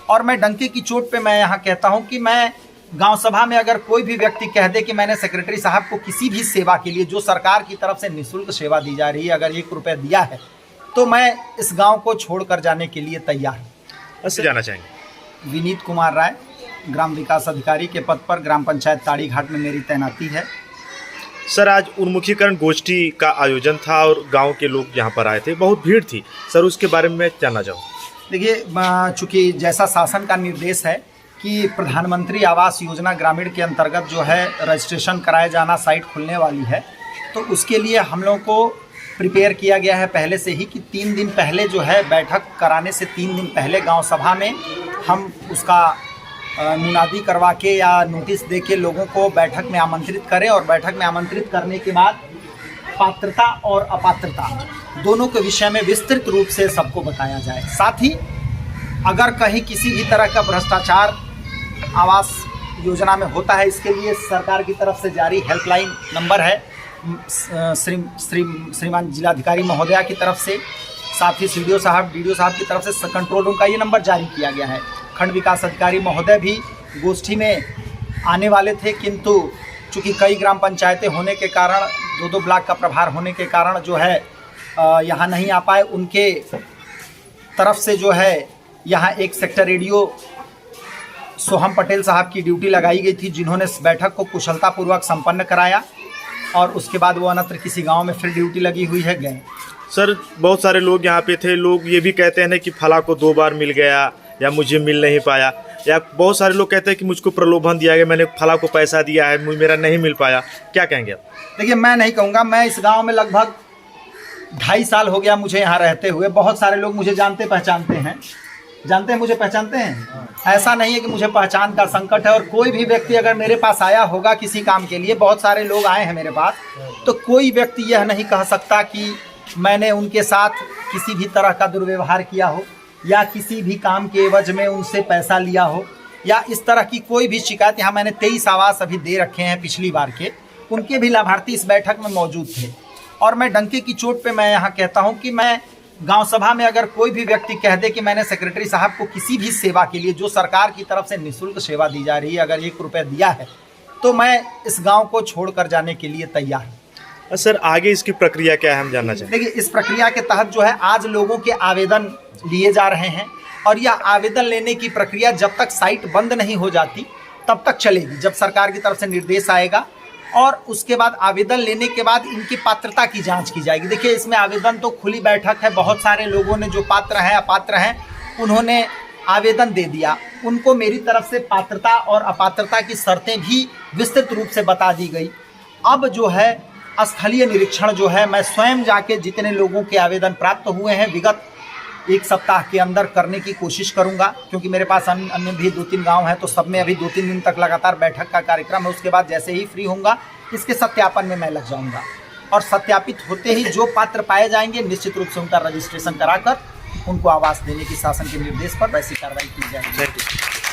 और मैं डंके की चोट पे मैं यहाँ कहता हूँ कि मैं गांव सभा में अगर कोई भी व्यक्ति कह दे कि मैंने सेक्रेटरी साहब को किसी भी सेवा के लिए जो सरकार की तरफ से निःशुल्क सेवा दी जा रही है अगर 1 रुपया दिया है तो मैं इस गांव को छोड़कर जाने के लिए तैयार हूँ। जाना चाहेंगे? विनीत कुमार राय, ग्राम विकास अधिकारी के पद पर ग्राम पंचायत ताड़ी घाट में मेरी तैनाती है। सर, आज उन्मुखीकरण गोष्ठी का आयोजन था और गांव के लोग यहाँ पर आए थे, बहुत भीड़ थी सर, उसके बारे में मैं जानना चाहूँ। देखिए, चूँकि जैसा शासन का निर्देश है कि प्रधानमंत्री आवास योजना ग्रामीण के अंतर्गत जो है रजिस्ट्रेशन कराया जाना साइट खुलने वाली है, तो उसके लिए हम लोगों को प्रिपेयर किया गया है पहले से ही कि 3 दिन पहले जो है बैठक कराने से 3 दिन पहले गांव सभा में हम उसका मुनादी करवा के या नोटिस दे के लोगों को बैठक में आमंत्रित करें और बैठक में आमंत्रित करने के बाद पात्रता और अपात्रता दोनों के विषय में विस्तृत रूप से सबको बताया जाए। साथ ही अगर कहीं किसी भी तरह का भ्रष्टाचार आवास योजना में होता है, इसके लिए सरकार की तरफ से जारी हेल्पलाइन नंबर है श्रीमान जिलाधिकारी महोदया की तरफ से, साथ ही सीडीओ साहब डीडीओ साहब की तरफ से कंट्रोल रूम का ये नंबर जारी किया गया है। खंड विकास अधिकारी महोदय भी गोष्ठी में आने वाले थे, किंतु चूँकि कई ग्राम पंचायतें होने के कारण 2-2 ब्लॉक का प्रभार होने के कारण जो है यहाँ नहीं आ पाए। उनके तरफ से जो है यहाँ एक सेक्टर रेडियो सोहम पटेल साहब की ड्यूटी लगाई गई थी, जिन्होंने इस बैठक को कुशलतापूर्वक संपन्न कराया और उसके बाद वो अन्यत्र किसी गांव में फिर ड्यूटी लगी हुई है गए। सर, बहुत सारे लोग यहाँ पे थे, लोग ये भी कहते हैं ना कि फला को 2 बार मिल गया या मुझे मिल नहीं पाया, या बहुत सारे लोग कहते हैं कि मुझको प्रलोभन दिया गया, मैंने फला को पैसा दिया है, मेरा नहीं मिल पाया, क्या कहेंगे आप? देखिए, मैं नहीं कहूँगा, मैं इस गाँव में लगभग 2.5 साल हो गया मुझे यहाँ रहते हुए। बहुत सारे लोग मुझे जानते हैं, मुझे पहचानते हैं। ऐसा नहीं है कि मुझे पहचान का संकट है, और कोई भी व्यक्ति अगर मेरे पास आया होगा किसी काम के लिए, बहुत सारे लोग आए हैं मेरे पास, तो कोई व्यक्ति यह नहीं कह सकता कि मैंने उनके साथ किसी भी तरह का दुर्व्यवहार किया हो या किसी भी काम के एवज में उनसे पैसा लिया हो या इस तरह की कोई भी शिकायत। यहाँ मैंने 23 आवास अभी दे रखे हैं पिछली बार के, उनके भी लाभार्थी इस बैठक में मौजूद थे। और मैं डंके की चोट पे मैं यहाँ कहता हूँ कि मैं गांव सभा में अगर कोई भी व्यक्ति कह दे कि मैंने सेक्रेटरी साहब को किसी भी सेवा के लिए जो सरकार की तरफ से निःशुल्क सेवा दी जा रही है अगर 1 रुपया दिया है तो मैं इस गांव को छोड़कर जाने के लिए तैयार हूँ। सर, आगे इसकी प्रक्रिया क्या है, हम जानना चाहेंगे। देखिए, इस प्रक्रिया के तहत जो है आज लोगों के आवेदन लिए जा रहे हैं और यह आवेदन लेने की प्रक्रिया जब तक साइट बंद नहीं हो जाती तब तक चलेगी, जब सरकार की तरफ से निर्देश आएगा। और उसके बाद आवेदन लेने के बाद इनकी पात्रता की जांच की जाएगी। देखिए, इसमें आवेदन तो खुली बैठक है, बहुत सारे लोगों ने जो पात्र हैं अपात्र हैं उन्होंने आवेदन दे दिया, उनको मेरी तरफ से पात्रता और अपात्रता की शर्तें भी विस्तृत रूप से बता दी गई। अब जो है स्थलीय निरीक्षण जो है मैं स्वयं जाके जितने लोगों के आवेदन प्राप्त हुए हैं विगत 1 सप्ताह के अंदर करने की कोशिश करूंगा, क्योंकि मेरे पास अन्य भी 2-3 गांव हैं, तो सब में अभी 2-3 दिन तक लगातार बैठक का कार्यक्रम है। उसके बाद जैसे ही फ्री होऊंगा इसके सत्यापन में मैं लग जाऊंगा और सत्यापित होते ही जो पात्र पाए जाएंगे निश्चित रूप से उनका रजिस्ट्रेशन कराकर उनको आवास देने की शासन के निर्देश पर वैसी कार्रवाई की जाएगी।